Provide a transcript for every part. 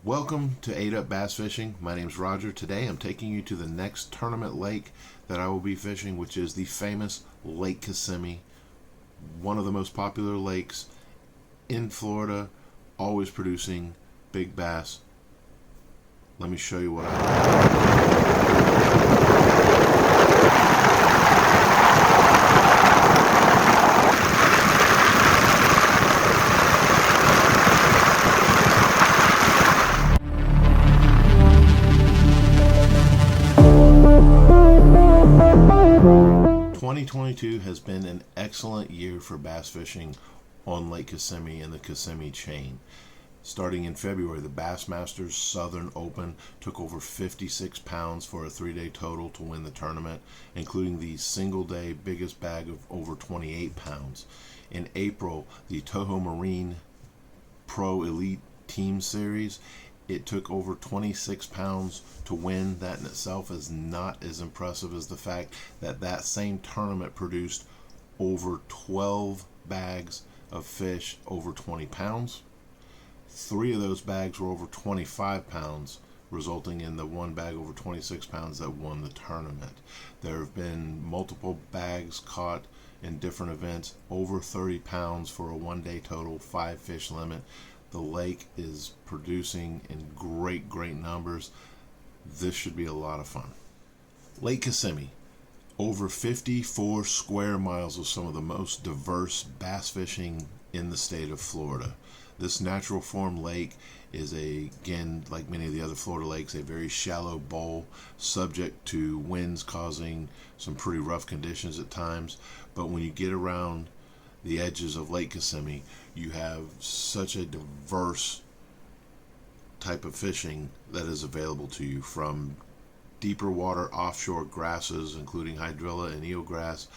Welcome to 8 Up Bass Fishing. My name's Roger. Today I'm taking you to the next tournament lake that I will be fishing, which is the famous Lake Kissimmee, one of the most popular lakes in Florida, always producing big bass. Let me show you what I 2022 has been an excellent year for bass fishing on Lake Kissimmee and the Kissimmee chain. Starting in February, the Bassmasters Southern Open took over 56 pounds for a 3-day total to win the tournament, including the single-day biggest bag of over 28 pounds. In April, the Toho Marine Pro Elite Team Series, it took over 26 pounds to win. That in itself is not as impressive as the fact that that same tournament produced over 12 bags of fish over 20 pounds. 3 of those bags were over 25 pounds, resulting in the one bag over 26 pounds that won the tournament. There have been multiple bags caught in different events, over 30 pounds for a one-day total, 5 fish limit. The lake is producing in great numbers. This should be a lot of fun. Lake Kissimmee, over 54 square miles of some of the most diverse bass fishing in the state of Florida. This natural form lake is again, like many of the other Florida lakes, a very shallow bowl, subject to winds causing some pretty rough conditions at times. But when you get around the edges of Lake Kissimmee, you have such a diverse type of fishing that is available to you, from deeper water offshore grasses, including hydrilla and eelgrass,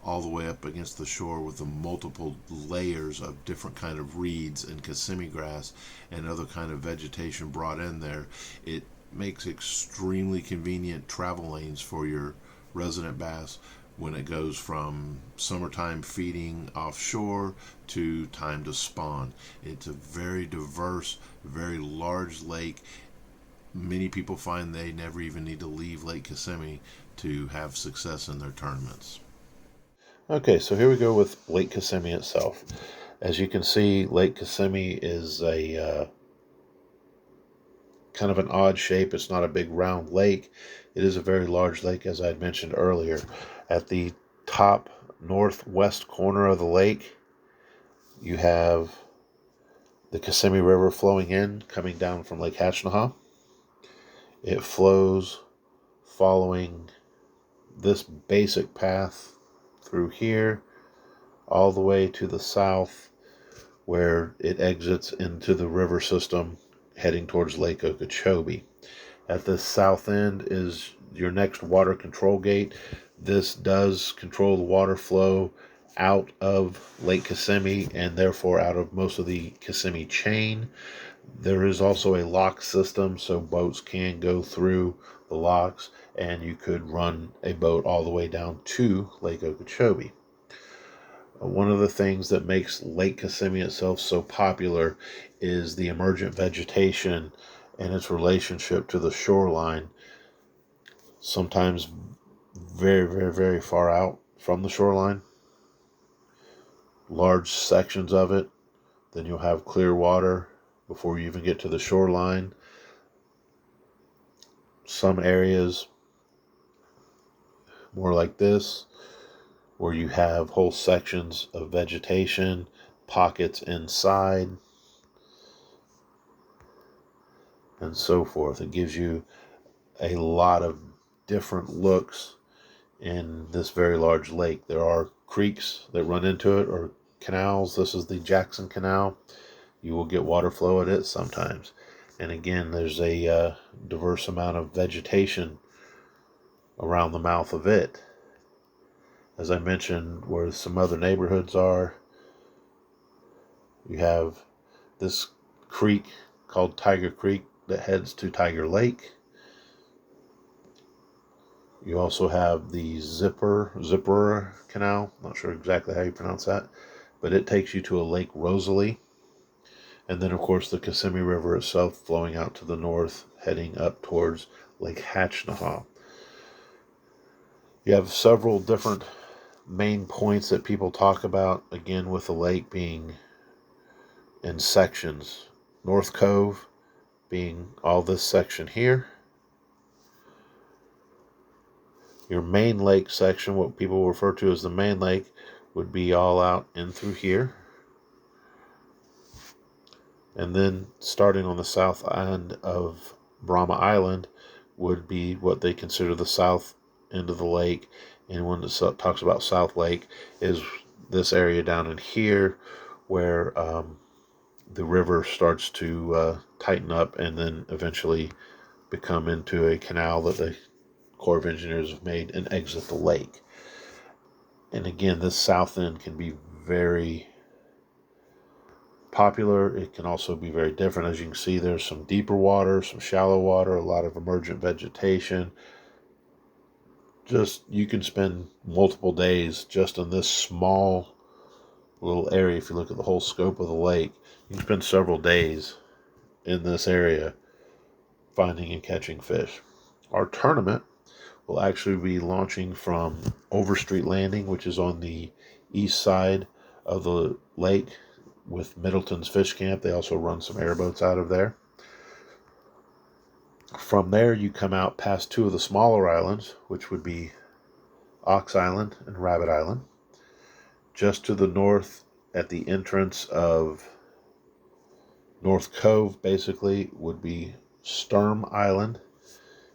all the way up against the shore with the multiple layers of different kind of reeds and Kissimmee grass and other kind of vegetation brought in there. It makes extremely convenient travel lanes for your resident bass when it goes from summertime feeding offshore to time to spawn. It's a very diverse, very large lake. Many people find they never even need to leave Lake Kissimmee to have success in their tournaments. Okay, so here we go with Lake Kissimmee itself. As you can see, Lake Kissimmee is a kind of an odd shape. It's not a big round lake. It is a very large lake, as I had mentioned earlier. At the top northwest corner of the lake, you have the Kissimmee River flowing in, coming down from Lake Hatchinehaw. It flows following this basic path through here, all the way to the south, where it exits into the river system heading towards Lake Okeechobee. At the south end is your next water control gate. This does control the water flow out of Lake Kissimmee and therefore out of most of the Kissimmee chain. There is also a lock system, so boats can go through the locks, and you could run a boat all the way down to Lake Okeechobee. One of the things that makes Lake Kissimmee itself so popular is the emergent vegetation and its relationship to the shoreline, sometimes very far out from the shoreline, large sections of it. Then you'll have clear water before you even get to the shoreline. Some areas more like this, where you have whole sections of vegetation, pockets inside, and so forth. It gives you a lot of different looks in this very large lake. There are creeks that run into it, or canals. This is the Jackson Canal. You will get water flow at it sometimes. And again, there's a diverse amount of vegetation around the mouth of it. As I mentioned, where some other neighborhoods are, you have this creek called Tiger Creek that heads to Tiger Lake. You also have the Zipper Canal, not sure exactly how you pronounce that, but it takes you to a Lake Rosalie. And then, of course, the Kissimmee River itself flowing out to the north, heading up towards Lake Hatchinehaw. You have several different main points that people talk about, again, with the lake being in sections. North Cove being all this section here. Your main lake section, what people refer to as the main lake, would be all out in through here. And then starting on the south end of Brahma Island would be what they consider the south end of the lake. And when it talks about South Lake, is this area down in here where the river starts to tighten up and then eventually become into a canal that the Corps of Engineers have made and exit the lake. And again, this south end can be very popular. It can also be very different. As you can see, there's some deeper water, some shallow water, a lot of emergent vegetation. Just, you can spend multiple days just in this small little area. If you look at the whole scope of the lake, you can spend several days in this area finding and catching fish. Our tournament will actually be launching from Overstreet Landing, which is on the east side of the lake with Middleton's Fish Camp. They also run some airboats out of there. From there, you come out past two of the smaller islands, which would be Ox Island and Rabbit Island. Just to the north, at the entrance of North Cove, basically, would be Sturm Island.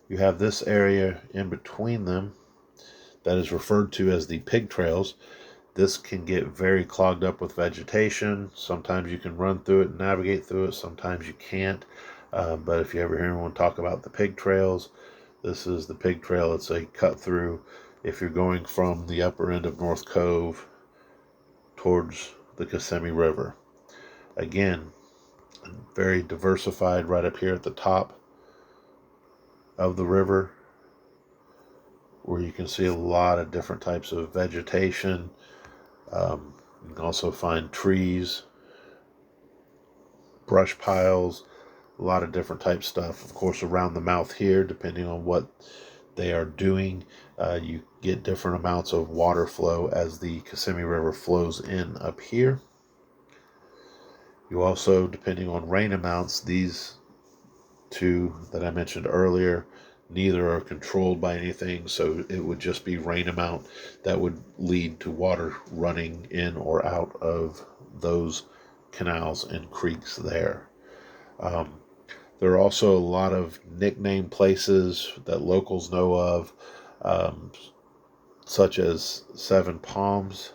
You have this area in between them that is referred to as the pig trails. This can get very clogged up with vegetation. Sometimes you can run through it and navigate through it. Sometimes you can't. But if you ever hear anyone talk about the pig trails, this is the pig trail. It's a cut through if you're going from the upper end of North Cove towards the Kissimmee River. Again, very diversified right up here at the top of the river, where you can see a lot of different types of vegetation. You can also find trees, brush piles, a lot of different type stuff. Of course, around the mouth here, depending on what they are doing, you get different amounts of water flow as the Kissimmee River flows in up here. You also, depending on rain amounts, these two that I mentioned earlier, neither are controlled by anything, so it would just be rain amount that would lead to water running in or out of those canals and creeks there. There are also a lot of nickname places that locals know of, such as Seven Palms,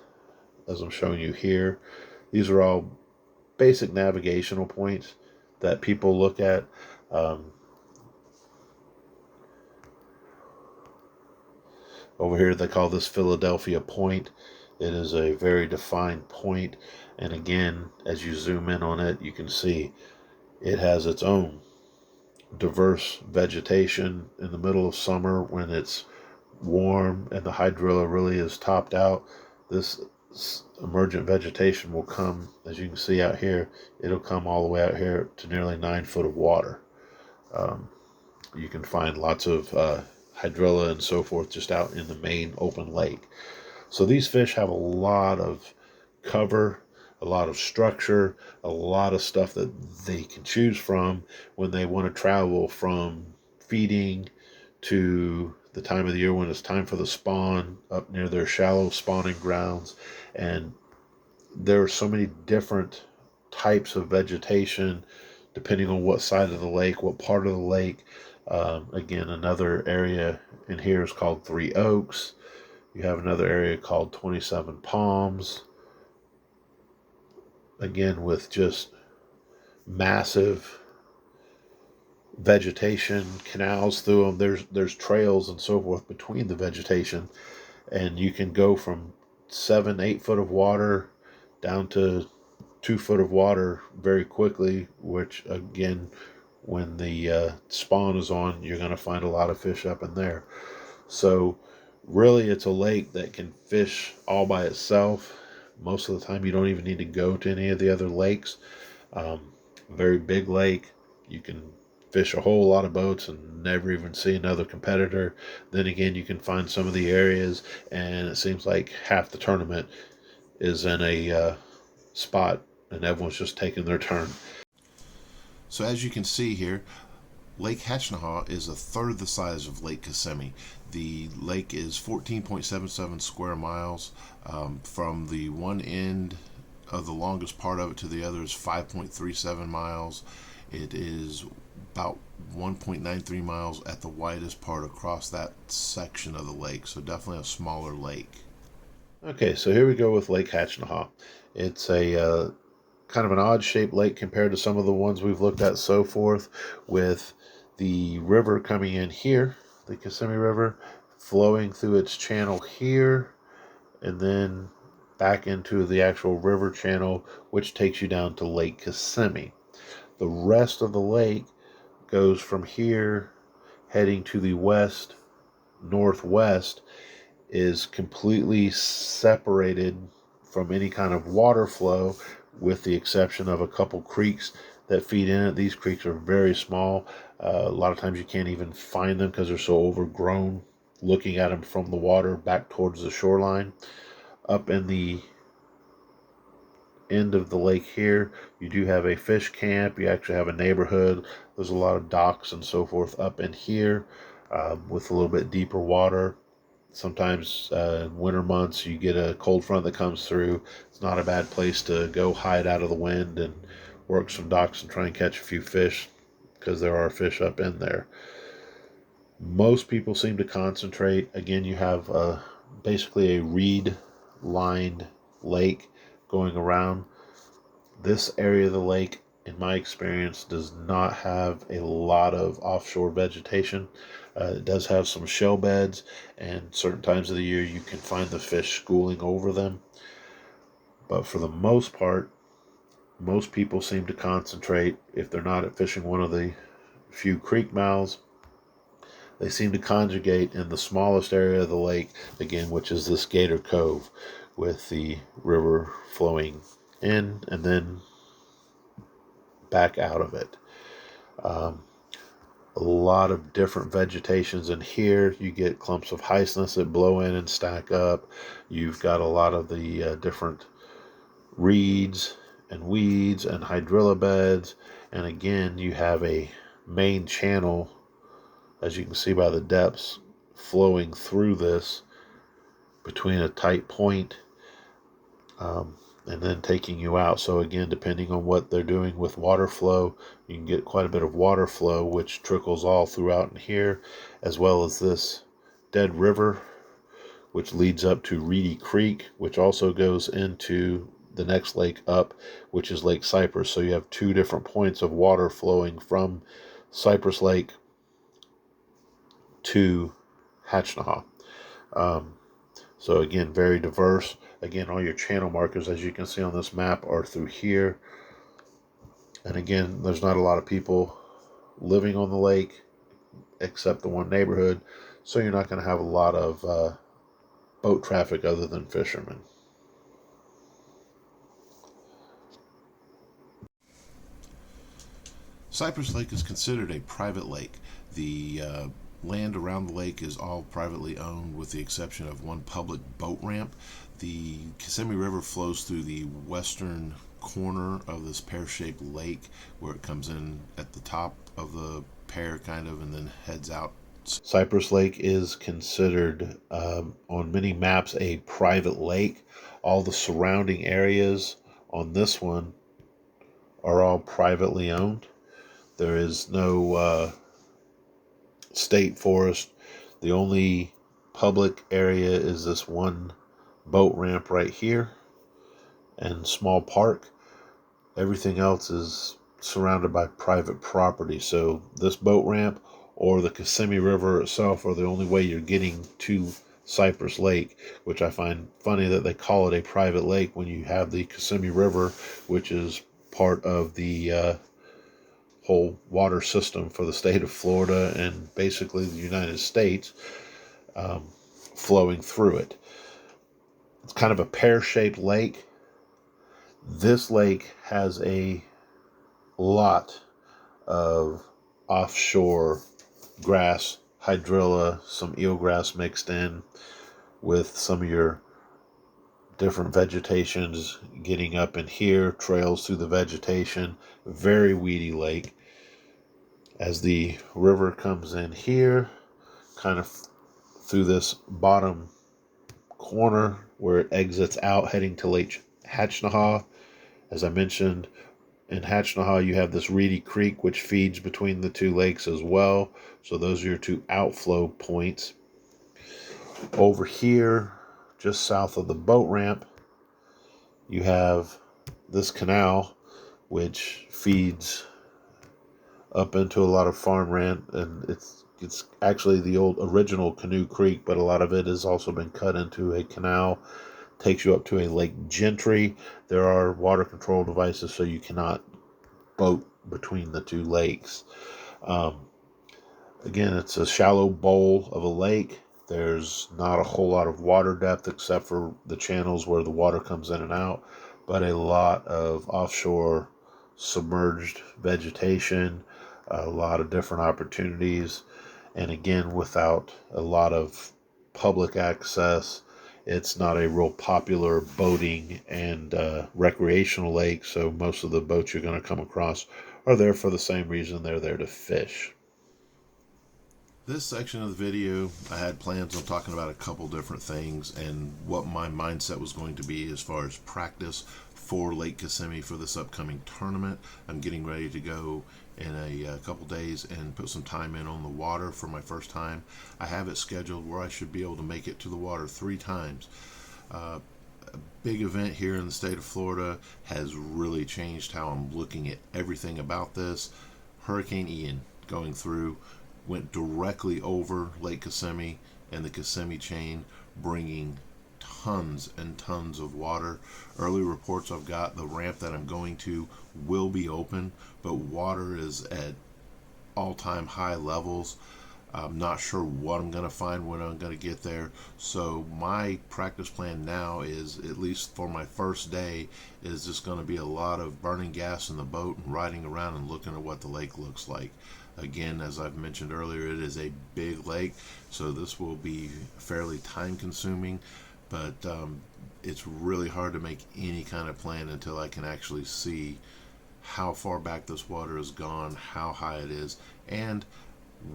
as I'm showing you here. These are all basic navigational points that people look at. Over here they call this Philadelphia Point. It is a very defined point, and again, as you zoom in on it, you can see it has its own diverse vegetation. In the middle of summer, when it's warm and the hydrilla really is topped out, this emergent vegetation will come, as you can see out here, it'll come all the way out here to nearly 9 foot of water. You can find lots of hydrilla and so forth just out in the main open lake. So these fish have a lot of cover, a lot of structure, a lot of stuff that they can choose from when they want to travel from feeding to the time of the year when it's time for the spawn up near their shallow spawning grounds. And there are so many different types of vegetation depending on what side of the lake, what part of the lake. Again, another area in here is called Three Oaks. You have another area called 27 Palms. Again, with just massive vegetation, canals through them. There's trails and so forth between the vegetation, and you can go from 7-8 foot of water down to 2 foot of water very quickly, which again, when the spawn is on, you're going to find a lot of fish up in there. So really, it's a lake that can fish all by itself. Most of the time, you don't even need to go to any of the other lakes. A very big lake. You can fish a whole lot of boats and never even see another competitor. Then again, you can find some of the areas, and it seems like half the tournament is in a spot, and everyone's just taking their turn. So as you can see here, Lake Hatchinehaw is a third the size of Lake Kissimmee. The lake is 14.77 square miles. From the one end of the longest part of it to the other is 5.37 miles. It is about 1.93 miles at the widest part across that section of the lake, so definitely a smaller lake. Okay, so here we go with Lake Hatchinehaw. It's a kind of an odd shaped lake compared to some of the ones we've looked at so forth, with the river coming in here, the Kissimmee River, flowing through its channel here, and then back into the actual river channel, which takes you down to Lake Kissimmee. The rest of the lake goes from here, heading to the west, northwest, is completely separated from any kind of water flow, with the exception of a couple creeks that feed in it. These creeks are very small. A lot of times you can't even find them because they're so overgrown, looking at them from the water back towards the shoreline. Up in the end of the lake here, you do have a fish camp. You actually have a neighborhood. There's a lot of docks and so forth up in here, with a little bit deeper water. Sometimes in winter months you get a cold front that comes through. It's not a bad place to go hide out of the wind and work some docks and try and catch a few fish, because there are fish up in there. Most people seem to concentrate. Again, you have basically a reed lined lake going around. This area of the lake, in my experience, does not have a lot of offshore vegetation. It does have some shell beds, and certain times of the year you can find the fish schooling over them. But for the most part, most people seem to concentrate, if they're not fishing one of the few creek mouths, they seem to congregate in the smallest area of the lake, again, which is this Gator Cove, with the river flowing in and then back out of it. Um, a lot of different vegetations in here. You get clumps of hyacinths that blow in and stack up. You've got a lot of the different reeds and weeds and hydrilla beds. And again, you have a main channel, as you can see by the depths, flowing through this between a tight point, and then taking you out. So again, depending on what they're doing with water flow, you can get quite a bit of water flow, which trickles all throughout in here, as well as this dead river, which leads up to Reedy Creek, which also goes into the next lake up, which is Lake Cypress. So you have two different points of water flowing from Cypress Lake to Hatchinehaw. So again, very diverse. Again, all your channel markers, as you can see on this map, are through here. And again, there's not a lot of people living on the lake except the one neighborhood, so you're not going to have a lot of boat traffic other than fishermen. Cypress Lake is considered a private lake. The land around the lake is all privately owned with the exception of one public boat ramp. The Kissimmee River flows through the western corner of this pear-shaped lake, where it comes in at the top of the pear kind of and then heads out. Cypress Lake is considered, on many maps, a private lake. All the surrounding areas on this one are all privately owned. There is no state forest. The only public area is this one boat ramp right here and small park. Everything else is surrounded by private property. So this boat ramp or the Kissimmee River itself are the only way you're getting to Cypress Lake, which I find funny that they call it a private lake when you have the Kissimmee River, which is part of the whole water system for the state of Florida and basically the United States, flowing through it. It's kind of a pear-shaped lake. This lake has a lot of offshore grass, hydrilla, some eelgrass mixed in with some of your different vegetations getting up in here, trails through the vegetation. Very weedy lake. As the river comes in here, kind of through this bottom corner where it exits out heading to Lake Hatchinehaw. As I mentioned, in Hatchinehaw you have this Reedy Creek which feeds between the two lakes as well. So those are your two outflow points. Over here, just south of the boat ramp, you have this canal which feeds up into a lot of farmland, and it's actually the old original Canoe Creek, but a lot of it has also been cut into a canal. Takes you up to a Lake Gentry. There are water control devices, so you cannot boat between the two lakes. Again, it's a shallow bowl of a lake. There's not a whole lot of water depth except for the channels where the water comes in and out, but a lot of offshore submerged vegetation, a lot of different opportunities. And again, without a lot of public access, it's not a real popular boating and recreational lake, so most of the boats you're going to come across are there for the same reason. They're there to fish. This section of the video, I had plans on talking about a couple different things and what my mindset was going to be as far as practice for Lake Kissimmee for this upcoming tournament. I'm getting ready to go in a couple days and put some time in on the water for my first time. I have it scheduled where I should be able to make it to the water 3 times. A big event here in the state of Florida has really changed how I'm looking at everything about this. Hurricane Ian going through went directly over Lake Kissimmee and the Kissimmee chain, bringing tons and tons of water. Early reports I've got, the ramp that I'm going to will be open, but water is at all-time high levels. I'm not sure what I'm going to find when I'm going to get there. So my practice plan now is, at least for my first day, is just going to be a lot of burning gas in the boat and riding around and looking at what the lake looks like. Again, as I've mentioned earlier, it is a big lake, so this will be fairly time consuming, but it's really hard to make any kind of plan until I can actually see how far back this water has gone, how high it is, and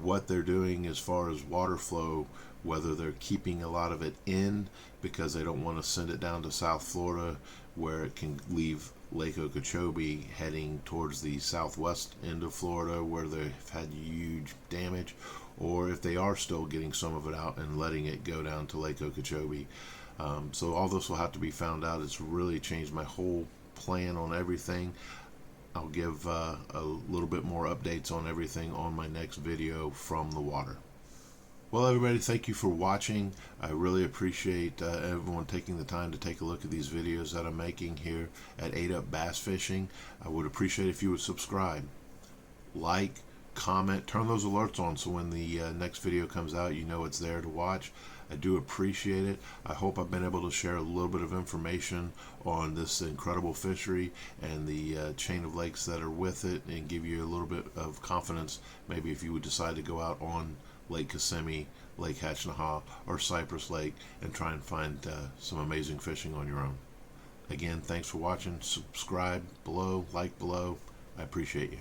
what they're doing as far as water flow, whether they're keeping a lot of it in because they don't want to send it down to South Florida where it can leave Lake Okeechobee heading towards the southwest end of Florida where they've had huge damage, or if they are still getting some of it out and letting it go down to Lake Okeechobee. So all this will have to be found out. It's really changed my whole plan on everything. I'll give a little bit more updates on everything on my next video from the water. Well, everybody, thank you for watching. I really appreciate everyone taking the time to take a look at these videos that I'm making here at 8 Up Bass Fishing. I would appreciate if you would subscribe, like, comment, turn those alerts on so when the next video comes out, you know it's there to watch. I do appreciate it. I hope I've been able to share a little bit of information on this incredible fishery and the chain of lakes that are with it, and give you a little bit of confidence maybe if you would decide to go out on Lake Kissimmee, Lake Hatchinehaw, or Cypress Lake and try and find some amazing fishing on your own. Again, thanks for watching. Subscribe below, like below. I appreciate you.